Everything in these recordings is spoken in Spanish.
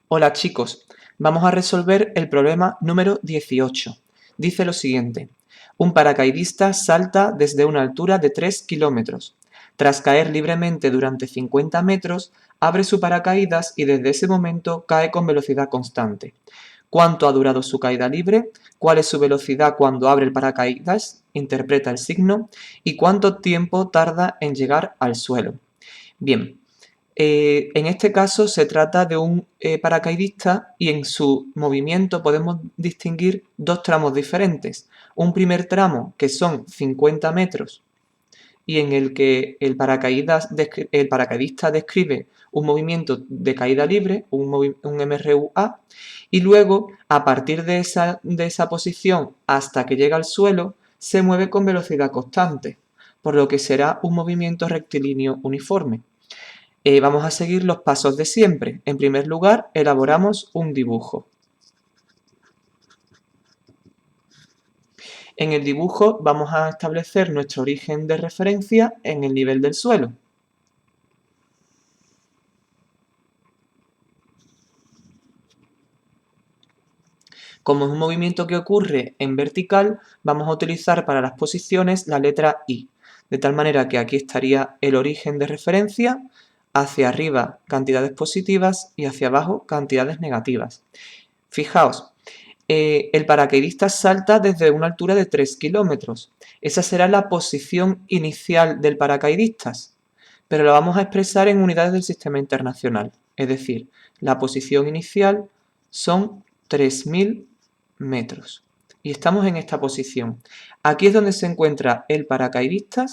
Hola chicos, vamos a resolver el problema número 18. Dice lo siguiente: un paracaidista salta desde una altura de 3 kilómetros. Tras caer libremente durante 50 metros, abre su paracaídas y desde ese momento cae con velocidad constante. ¿Cuánto ha durado su caída libre? ¿Cuál es su velocidad cuando abre el paracaídas? Interpreta el signo. ¿Y cuánto tiempo tarda en llegar al suelo? Bien. En este caso se trata de un paracaidista y en su movimiento podemos distinguir dos tramos diferentes. Un primer tramo que son 50 metros y en el que el paracaidista describe un movimiento de caída libre, un MRUA, y luego a partir de esa posición hasta que llega al suelo se mueve con velocidad constante, por lo que será un movimiento rectilíneo uniforme. Vamos a seguir los pasos de siempre. En primer lugar, elaboramos un dibujo. En el dibujo vamos a establecer nuestro origen de referencia en el nivel del suelo. Como es un movimiento que ocurre en vertical, vamos a utilizar para las posiciones la letra I, de tal manera que aquí estaría el origen de referencia, hacia arriba cantidades positivas y hacia abajo cantidades negativas. Fijaos, el paracaidista salta desde una altura de 3 kilómetros. Esa será la posición inicial del paracaidista, pero la vamos a expresar en unidades del sistema internacional. Es decir, la posición inicial son 3.000 metros. Y estamos en esta posición. Aquí es donde se encuentra el paracaidista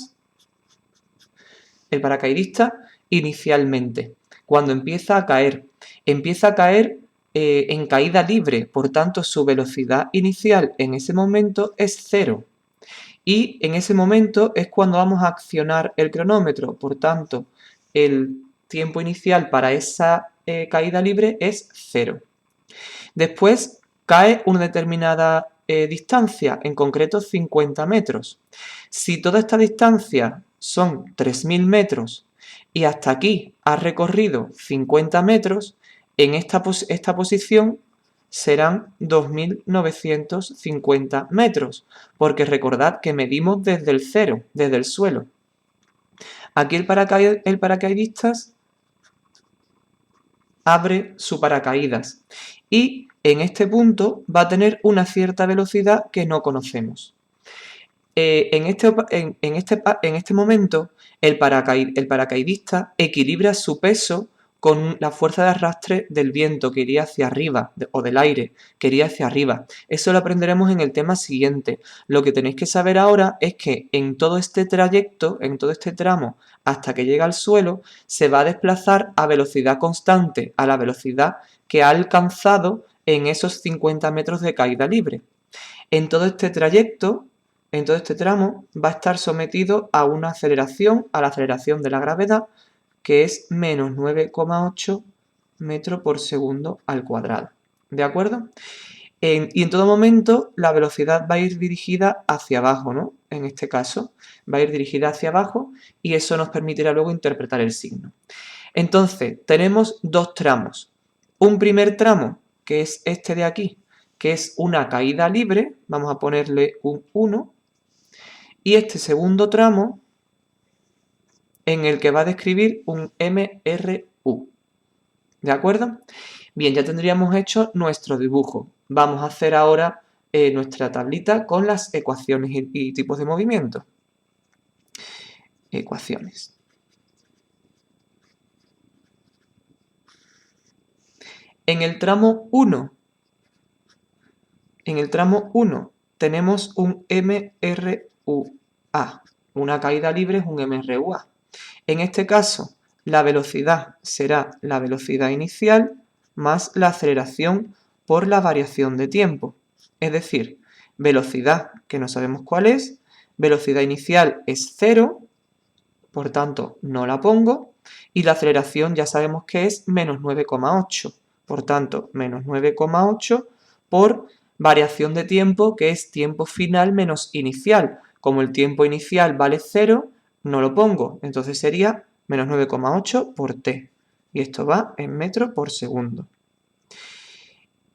inicialmente, cuando empieza a caer. Empieza a caer en caída libre, por tanto su velocidad inicial en ese momento es 0. Y en ese momento es cuando vamos a accionar el cronómetro, por tanto el tiempo inicial para esa caída libre es 0. Después cae una determinada distancia, en concreto 50 metros. Si toda esta distancia son 3.000 metros y hasta aquí ha recorrido 50 metros, en esta posición serán 2.950 metros, porque recordad que medimos desde el cero, desde el suelo. Aquí el paracaidista abre su paracaídas y en este punto va a tener una cierta velocidad que no conocemos. En este momento el paracaidista equilibra su peso con la fuerza de arrastre del viento que iría hacia arriba, o del aire que iría hacia arriba. Eso lo aprenderemos en el tema siguiente. Lo que tenéis que saber ahora es que en todo este trayecto, en todo este tramo, hasta que llega al suelo, se va a desplazar a velocidad constante, a la velocidad que ha alcanzado en esos 50 metros de caída libre. En todo este trayecto, en todo este tramo, va a estar sometido a una aceleración, a la aceleración de la gravedad, que es menos 9,8 metros por segundo al cuadrado. ¿De acuerdo? Y en todo momento la velocidad va a ir dirigida hacia abajo, ¿no? En este caso, va a ir dirigida hacia abajo y eso nos permitirá luego interpretar el signo. Entonces, tenemos dos tramos. Un primer tramo, que es este de aquí, que es una caída libre, vamos a ponerle un 1, y este segundo tramo en el que va a describir un MRU. ¿De acuerdo? Bien, ya tendríamos hecho nuestro dibujo. Vamos a hacer ahora nuestra tablita con las ecuaciones y tipos de movimiento. Ecuaciones. En el tramo 1, tenemos un MRUA. Una caída libre es un MRUA. En este caso, la velocidad será la velocidad inicial más la aceleración por la variación de tiempo. Es decir, velocidad, que no sabemos cuál es, velocidad inicial es 0, por tanto no la pongo, y la aceleración ya sabemos que es menos 9,8, por tanto menos 9,8 por variación de tiempo, que es tiempo final menos inicial. Como el tiempo inicial vale 0, no lo pongo, entonces sería menos 9,8 por t, y esto va en metros por segundo.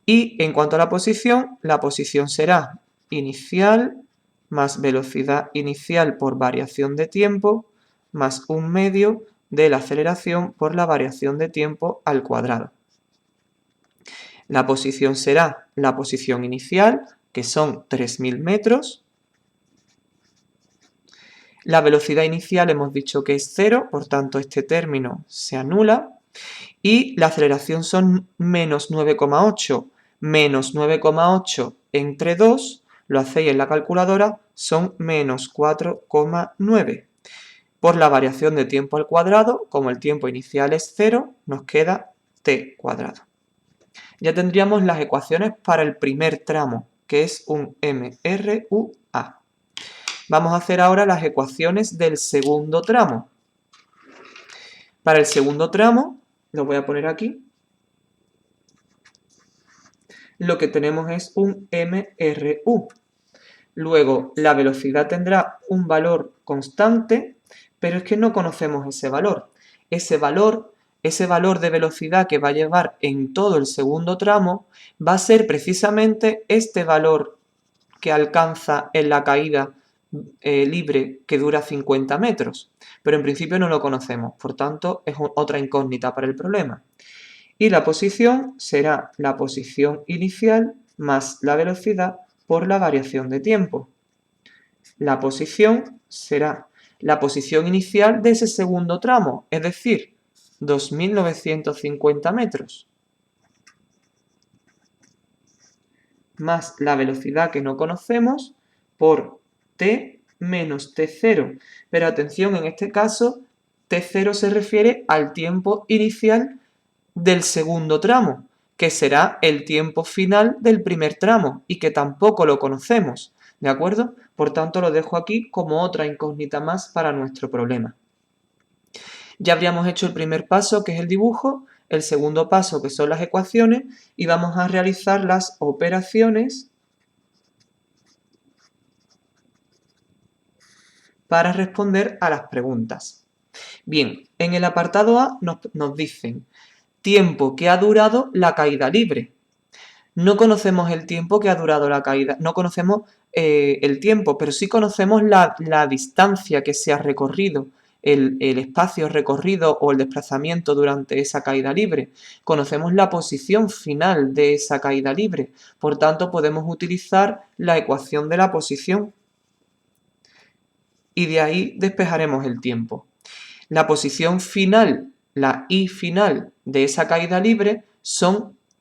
Y en cuanto a la posición será inicial más velocidad inicial por variación de tiempo más 1/2 de la aceleración por la variación de tiempo al cuadrado. La posición será la posición inicial, que son 3.000 metros. La velocidad inicial hemos dicho que es 0, por tanto este término se anula. Y la aceleración son menos 9,8. Menos 9,8 entre 2, lo hacéis en la calculadora, son menos 4,9. Por la variación de tiempo al cuadrado, como el tiempo inicial es 0, nos queda t cuadrado. Ya tendríamos las ecuaciones para el primer tramo, que es un MRUA. Vamos a hacer ahora las ecuaciones del segundo tramo. Para el segundo tramo, lo voy a poner aquí, lo que tenemos es un MRU. Luego, la velocidad tendrá un valor constante, pero es que no conocemos ese valor. Ese valor de velocidad que va a llevar en todo el segundo tramo va a ser precisamente este valor que alcanza en la caída libre que dura 50 metros. Pero en principio no lo conocemos, por tanto es otra incógnita para el problema. Y la posición será la posición inicial más la velocidad por la variación de tiempo. La posición será la posición inicial de ese segundo tramo, es decir, 2.950 metros, más la velocidad que no conocemos por t menos t0. Pero atención, en este caso, t0 se refiere al tiempo inicial del segundo tramo, que será el tiempo final del primer tramo y que tampoco lo conocemos, ¿de acuerdo? Por tanto, lo dejo aquí como otra incógnita más para nuestro problema. Ya habríamos hecho el primer paso, que es el dibujo, el segundo paso, que son las ecuaciones, y vamos a realizar las operaciones para responder a las preguntas. Bien, en el apartado A nos dicen tiempo que ha durado la caída libre. No conocemos el tiempo que ha durado la caída, no conocemos el tiempo, pero sí conocemos la distancia que se ha recorrido, el espacio recorrido o el desplazamiento durante esa caída libre. Conocemos la posición final de esa caída libre, por tanto podemos utilizar la ecuación de la posición y de ahí despejaremos el tiempo. La posición final, la I final de esa caída libre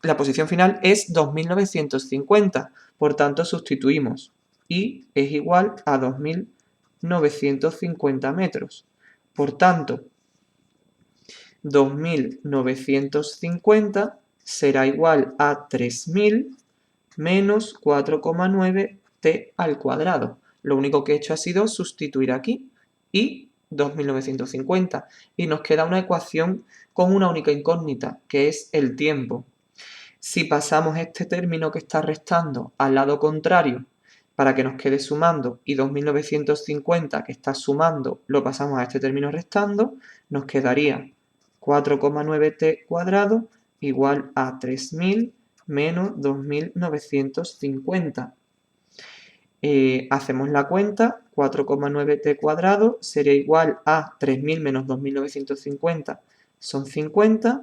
la posición final es 2.950, por tanto sustituimos. I es igual a 2.950 metros. Por tanto, 2.950 será igual a 3.000 menos 4,9 t al cuadrado. Lo único que he hecho ha sido sustituir aquí y 2.950 y nos queda una ecuación con una única incógnita, que es el tiempo. Si pasamos este término que está restando al lado contrario para que nos quede sumando y 2.950 que está sumando lo pasamos a este término restando, nos quedaría 4,9t cuadrado igual a 3.000 menos 2.950. Hacemos la cuenta, 4,9t cuadrado sería igual a 3.000 menos 2.950 son 50,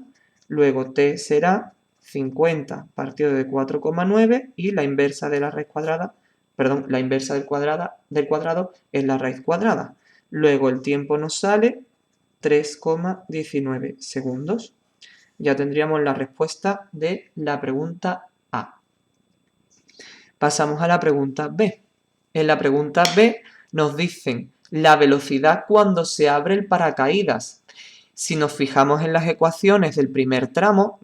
luego t será 50 partido de 4,9 y la inversa de la raíz cuadrada, perdón, la inversa del cuadrado es la raíz cuadrada. Luego el tiempo nos sale 3,19 segundos. Ya tendríamos la respuesta de la pregunta A. Pasamos a la pregunta B. En la pregunta B nos dicen la velocidad cuando se abre el paracaídas. Si nos fijamos en las ecuaciones del primer tramo,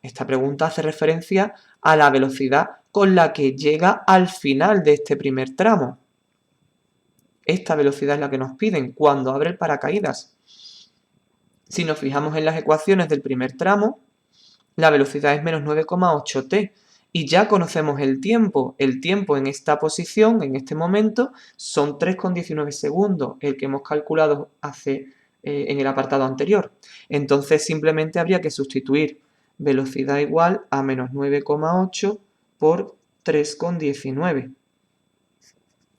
esta pregunta hace referencia a la velocidad con la que llega al final de este primer tramo. Esta velocidad es la que nos piden cuando abre el paracaídas. Si nos fijamos en las ecuaciones del primer tramo, la velocidad es menos 9,8t. Y ya conocemos el tiempo. El tiempo en esta posición, en este momento, son 3,19 segundos, el que hemos calculado en el apartado anterior. Entonces simplemente habría que sustituir velocidad igual a menos 9,8 por 3,19.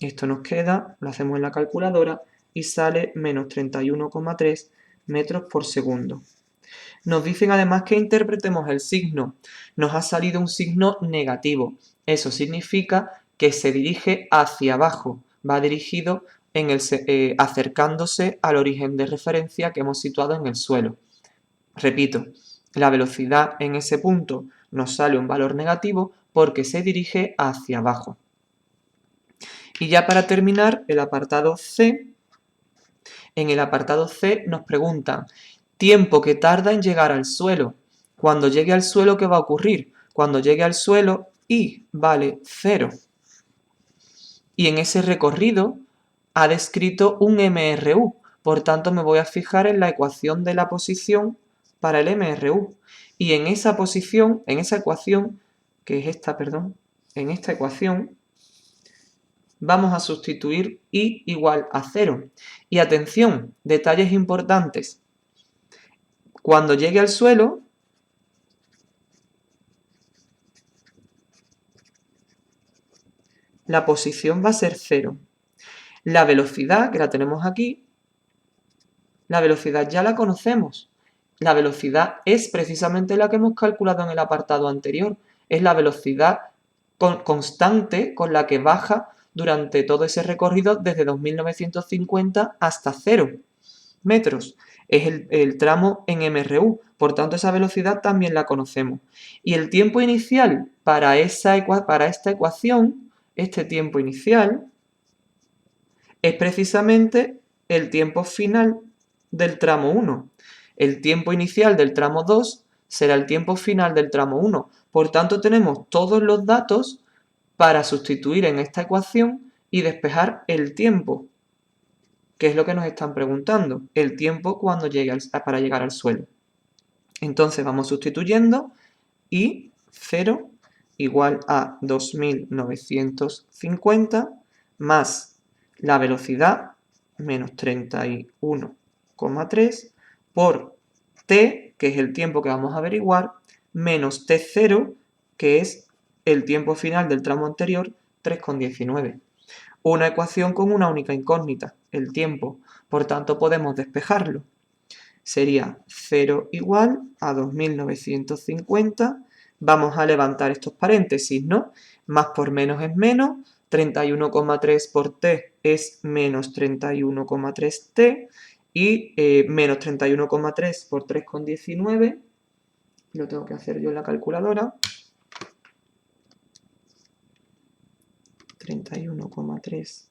Esto nos queda, lo hacemos en la calculadora y sale menos 31,3 metros por segundo. Nos dicen además que interpretemos el signo. Nos ha salido un signo negativo. Eso significa que se dirige hacia abajo. Va dirigido acercándose al origen de referencia que hemos situado en el suelo. Repito, la velocidad en ese punto nos sale un valor negativo porque se dirige hacia abajo. Y ya para terminar, el apartado C. En el apartado C nos preguntan tiempo que tarda en llegar al suelo. Cuando llegue al suelo, ¿qué va a ocurrir? Cuando llegue al suelo, I vale 0. Y en ese recorrido ha descrito un MRU. Por tanto, me voy a fijar en la ecuación de la posición para el MRU. Y en esa posición, en esa ecuación, que es esta, perdón, en esta ecuación, vamos a sustituir I igual a 0. Y atención, detalles importantes. Cuando llegue al suelo, la posición va a ser 0. La velocidad, que la tenemos aquí, la velocidad ya la conocemos. La velocidad es precisamente la que hemos calculado en el apartado anterior. Es la velocidad constante con la que baja durante todo ese recorrido desde 2950 hasta 0 metros. Es el tramo en MRU, por tanto esa velocidad también la conocemos. Y el tiempo inicial para esta ecuación, este tiempo inicial, es precisamente el tiempo final del tramo 1. El tiempo inicial del tramo 2 será el tiempo final del tramo 1. Por tanto, tenemos todos los datos para sustituir en esta ecuación y despejar el tiempo, que es lo que nos están preguntando, el tiempo cuando para llegar al suelo. Entonces vamos sustituyendo y 0 igual a 2950 más la velocidad menos 31,3 por t, que es el tiempo que vamos a averiguar, menos t0, que es el tiempo final del tramo anterior, 3,19. Una ecuación con una única incógnita, el tiempo, por tanto podemos despejarlo. Sería 0 igual a 2950, vamos a levantar estos paréntesis, ¿no? Más por menos es menos, 31,3 por t es menos 31,3t y menos 31,3 por 3,19, lo tengo que hacer yo en la calculadora, 31,3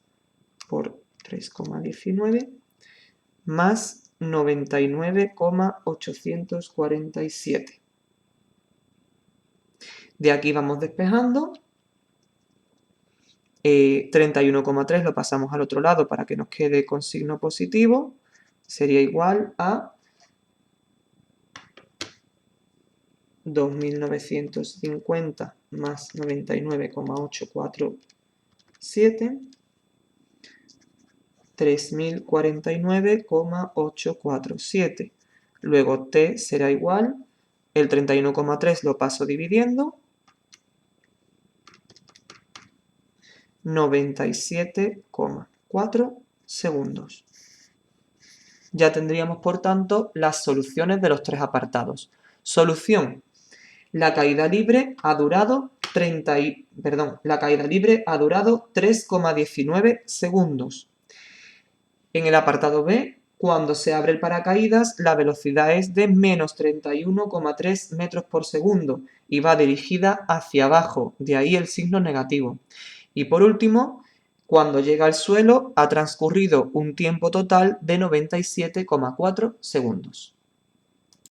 por 3,19 más 99,847. De aquí vamos despejando. 31,3 lo pasamos al otro lado para que nos quede con signo positivo. Sería igual a 2.950 más 99,847, 3.049,847. Luego t será igual, el 31,3 lo paso dividiendo, 97,4 segundos. Ya tendríamos, por tanto, las soluciones de los tres apartados. Solución. La caída libre ha durado 3,19 segundos. En el apartado B, cuando se abre el paracaídas, la velocidad es de menos 31,3 metros por segundo y va dirigida hacia abajo, de ahí el signo negativo. Y por último, cuando llega al suelo ha transcurrido un tiempo total de 97,4 segundos.